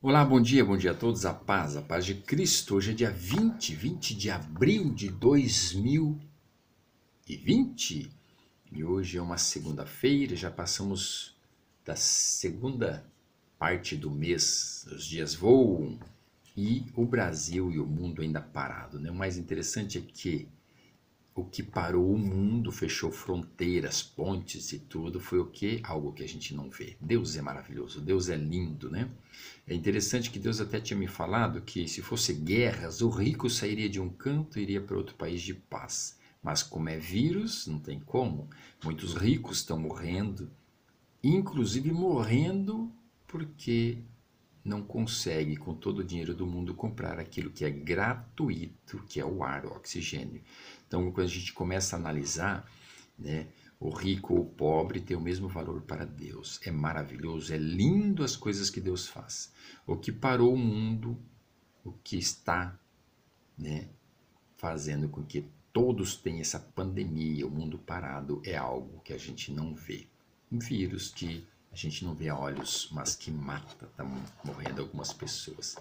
Olá, bom dia a todos, a paz de Cristo. Hoje é dia 20 de abril de 2020 e hoje é uma segunda-feira, já passamos da segunda parte do mês, os dias voam e o Brasil e o mundo ainda parado, né? O mais interessante é que o que parou o mundo, fechou fronteiras, pontes e tudo, foi o que? Algo que a gente não vê. Deus é maravilhoso, Deus é lindo, né? É interessante que Deus até tinha me falado que se fosse guerras, o rico sairia de um canto e iria para outro país de paz. Mas como é vírus, não tem como. Muitos ricos estão morrendo, inclusive morrendo porque não consegue, com todo o dinheiro do mundo, comprar aquilo que é gratuito, que é o ar, o oxigênio. Então, quando a gente começa a analisar, né, o rico ou o pobre tem o mesmo valor para Deus. É maravilhoso, é lindo as coisas que Deus faz. O que parou o mundo, o que está, né, fazendo com que todos tenham essa pandemia, o mundo parado, é algo que a gente não vê. Um vírus que a gente não vê a olhos, mas que mata, está morrendo algumas pessoas.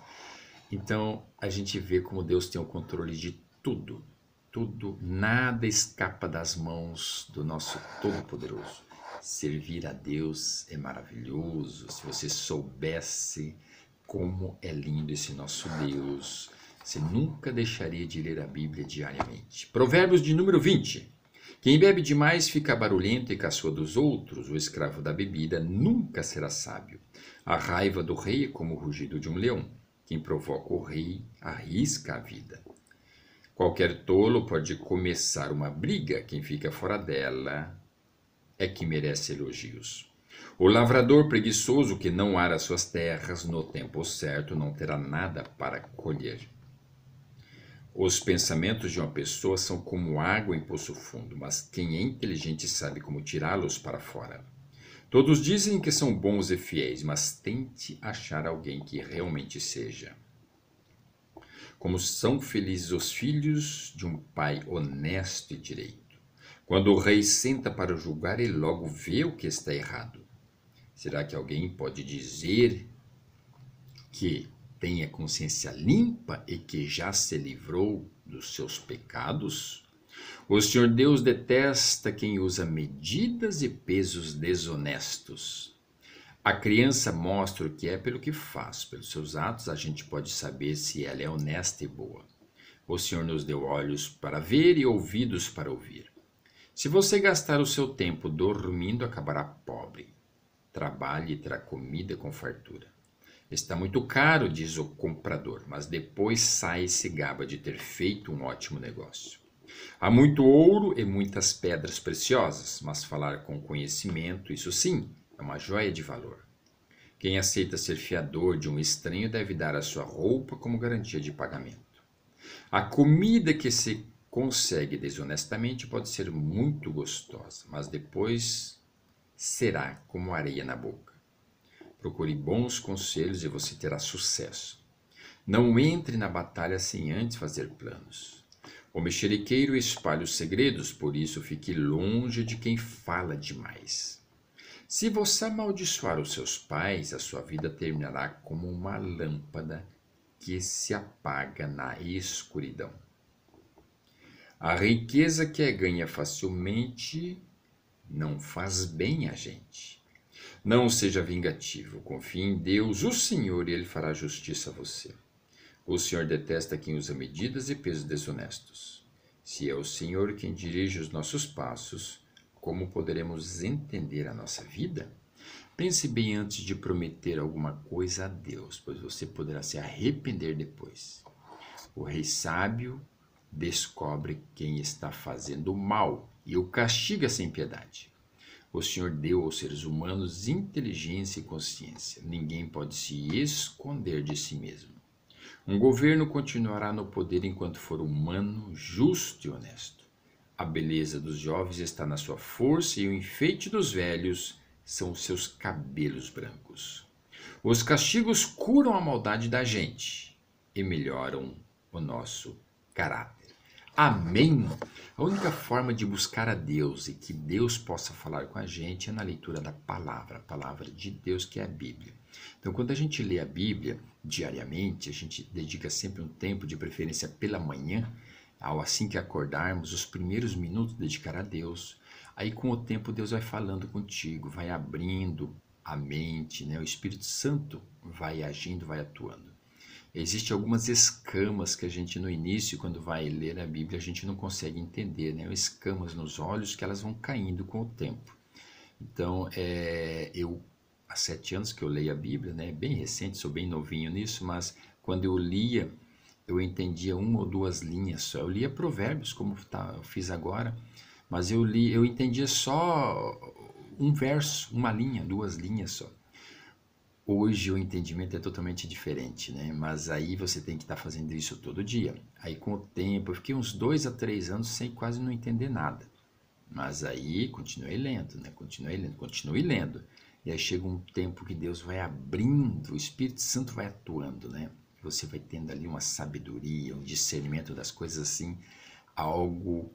Então, a gente vê como Deus tem o controle de tudo. Tudo, nada escapa das mãos do nosso Todo-Poderoso. Servir a Deus é maravilhoso. Se você soubesse como é lindo esse nosso Deus, você nunca deixaria de ler a Bíblia diariamente. Provérbios de número 20. Quem bebe demais fica barulhento e caçoa dos outros, o escravo da bebida nunca será sábio. A raiva do rei é como o rugido de um leão. Quem provoca o rei arrisca a vida. Qualquer tolo pode começar uma briga, quem fica fora dela é que merece elogios. O lavrador preguiçoso que não ara suas terras no tempo certo não terá nada para colher. Os pensamentos de uma pessoa são como água em poço fundo, mas quem é inteligente sabe como tirá-los para fora. Todos dizem que são bons e fiéis, mas tente achar alguém que realmente seja. Como são felizes os filhos de um pai honesto e direito. Quando o rei senta para julgar, ele logo vê o que está errado. Será que alguém pode dizer que tem a consciência limpa e que já se livrou dos seus pecados? O Senhor Deus detesta quem usa medidas e pesos desonestos. A criança mostra o que é pelo que faz. Pelos seus atos a gente pode saber se ela é honesta e boa. O Senhor nos deu olhos para ver e ouvidos para ouvir. Se você gastar o seu tempo dormindo, acabará pobre. Trabalhe e terá comida com fartura. Está muito caro, diz o comprador, mas depois sai e se gaba de ter feito um ótimo negócio. Há muito ouro e muitas pedras preciosas, mas falar com conhecimento, isso sim, é uma joia de valor. Quem aceita ser fiador de um estranho deve dar a sua roupa como garantia de pagamento. A comida que se consegue desonestamente pode ser muito gostosa, mas depois será como areia na boca. Procure bons conselhos e você terá sucesso. Não entre na batalha sem antes fazer planos. O mexeriqueiro espalha os segredos, por isso fique longe de quem fala demais. Se você amaldiçoar os seus pais, a sua vida terminará como uma lâmpada que se apaga na escuridão. A riqueza que é ganha facilmente não faz bem a gente. Não seja vingativo, confie em Deus, o Senhor, e Ele fará justiça a você. O Senhor detesta quem usa medidas e pesos desonestos. Se é o Senhor quem dirige os nossos passos, como poderemos entender a nossa vida? Pense bem antes de prometer alguma coisa a Deus, pois você poderá se arrepender depois. O rei sábio descobre quem está fazendo mal e o castiga sem piedade. O Senhor deu aos seres humanos inteligência e consciência. Ninguém pode se esconder de si mesmo. Um governo continuará no poder enquanto for humano, justo e honesto. A beleza dos jovens está na sua força e o enfeite dos velhos são os seus cabelos brancos. Os castigos curam a maldade da gente e melhoram o nosso caráter. Amém? A única forma de buscar a Deus e que Deus possa falar com a gente é na leitura da palavra, a palavra de Deus, que é a Bíblia. Então, quando a gente lê a Bíblia diariamente, a gente dedica sempre um tempo, de preferência pela manhã, ao assim que acordarmos, os primeiros minutos dedicar a Deus. Aí, com o tempo, Deus vai falando contigo, vai abrindo a mente, né? O Espírito Santo vai agindo, vai atuando. Existem algumas escamas que a gente no início, quando vai ler a Bíblia, a gente não consegue entender, né? Escamas nos olhos que elas vão caindo com o tempo. Então, eu há 7 anos que eu leio a Bíblia, né? Bem recente, sou bem novinho nisso, mas quando eu lia, eu entendia uma ou duas linhas só. Eu lia Provérbios, como eu fiz agora, mas eu entendia só um verso, uma linha, duas linhas só. Hoje o entendimento é totalmente diferente, né? Mas aí você tem que estar fazendo isso todo dia. Aí com o tempo, eu fiquei uns 2 a 3 anos sem quase não entender nada. Mas aí continuei lendo, né? Continue lendo. E aí chega um tempo que Deus vai abrindo, o Espírito Santo vai atuando, né? Você vai tendo ali uma sabedoria, um discernimento das coisas assim, algo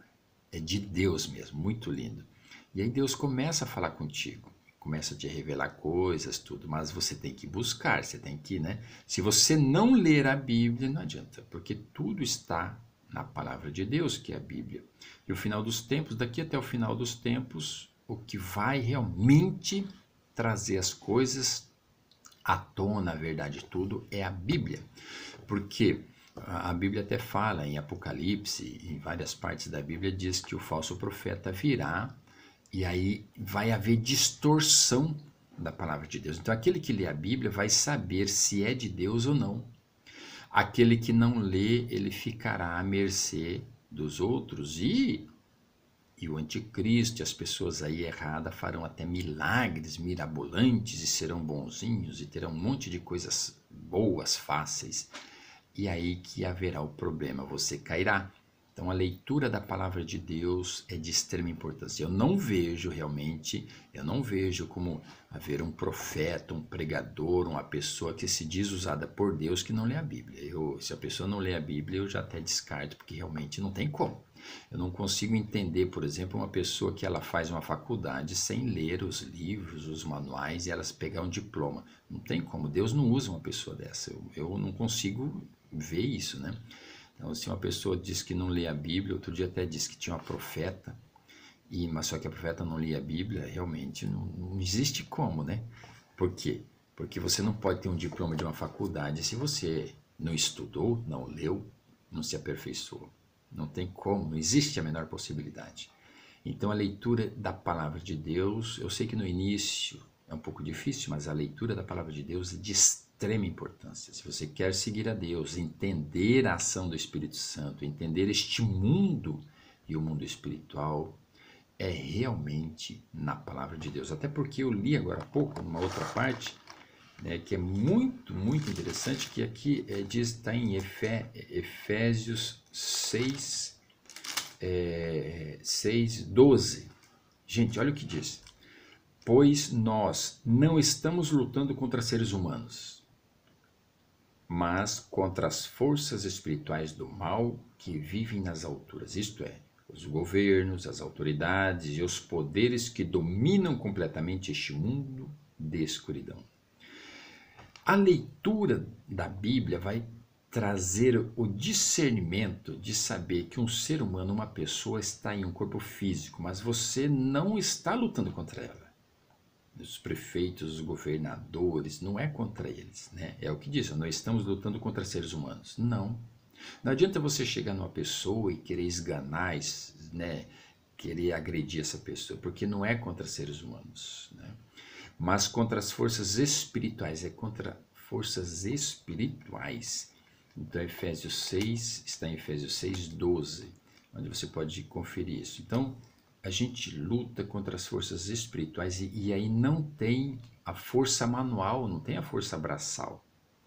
de Deus mesmo, muito lindo. E aí Deus começa a falar contigo, começa a te revelar coisas, tudo, mas você tem que buscar, você tem que, né? Se você não ler a Bíblia, não adianta, porque tudo está na palavra de Deus, que é a Bíblia. E o final dos tempos, daqui até o final dos tempos, o que vai realmente trazer as coisas à tona, a verdade, tudo, é a Bíblia. Porque a Bíblia até fala em Apocalipse, em várias partes da Bíblia, diz que o falso profeta virá e aí vai haver distorção da palavra de Deus. Então, aquele que lê a Bíblia vai saber se é de Deus ou não. Aquele que não lê, ele ficará à mercê dos outros e o anticristo e as pessoas aí erradas farão até milagres mirabolantes e serão bonzinhos e terão um monte de coisas boas, fáceis. E aí que haverá o problema, você cairá. Então a leitura da palavra de Deus é de extrema importância. Eu não vejo como haver um profeta, um pregador, uma pessoa que se diz usada por Deus que não lê a Bíblia. Se a pessoa não lê a Bíblia, eu já até descarto, porque realmente não tem como. Eu não consigo entender, por exemplo, uma pessoa que ela faz uma faculdade sem ler os livros, os manuais e elas pegar um diploma. Não tem como, Deus não usa uma pessoa dessa. Eu não consigo ver isso, né? Então, se uma pessoa diz que não lê a Bíblia, outro dia até disse que tinha uma profeta, mas só que a profeta não lia a Bíblia, realmente não existe como, né? Por quê? Porque você não pode ter um diploma de uma faculdade se você não estudou, não leu, não se aperfeiçoou. Não tem como, não existe a menor possibilidade. Então a leitura da palavra de Deus, eu sei que no início é um pouco difícil, mas a leitura da palavra de Deus é de extrema importância. Se você quer seguir a Deus, entender a ação do Espírito Santo, entender este mundo e o mundo espiritual, é realmente na palavra de Deus. Até porque eu li agora há pouco, numa outra parte, né, que é muito, muito interessante, que aqui está em Efésios 6, 12. Gente, olha o que diz. Pois nós não estamos lutando contra seres humanos, mas contra as forças espirituais do mal que vivem nas alturas, isto é, os governos, as autoridades e os poderes que dominam completamente este mundo de escuridão. A leitura da Bíblia vai trazer o discernimento de saber que um ser humano, uma pessoa, está em um corpo físico, mas você não está lutando contra ela. Os prefeitos, os governadores, não é contra eles, né? É o que diz, nós estamos lutando contra seres humanos. Não. Não adianta você chegar numa pessoa e querer esganar, né? Querer agredir essa pessoa, porque não é contra seres humanos, né? Mas contra as forças espirituais, é contra forças espirituais. Então, Efésios 6, está em Efésios 6, 12, onde você pode conferir isso. Então, a gente luta contra as forças espirituais e aí não tem a força manual, não tem a força braçal.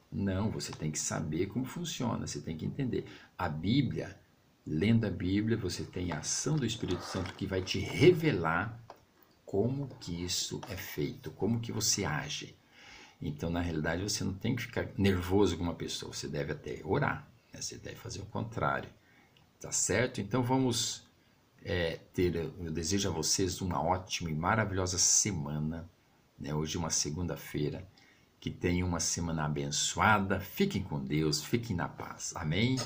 Não, você tem que saber como funciona, você tem que entender. A Bíblia, lendo a Bíblia, você tem a ação do Espírito Santo que vai te revelar como que isso é feito, como que você age. Então, na realidade, você não tem que ficar nervoso com uma pessoa, você deve até orar, né? Você deve fazer o contrário. Tá certo? Então vamos eu desejo a vocês uma ótima e maravilhosa semana, né? Hoje é uma segunda-feira, que tenham uma semana abençoada, fiquem com Deus, fiquem na paz, amém?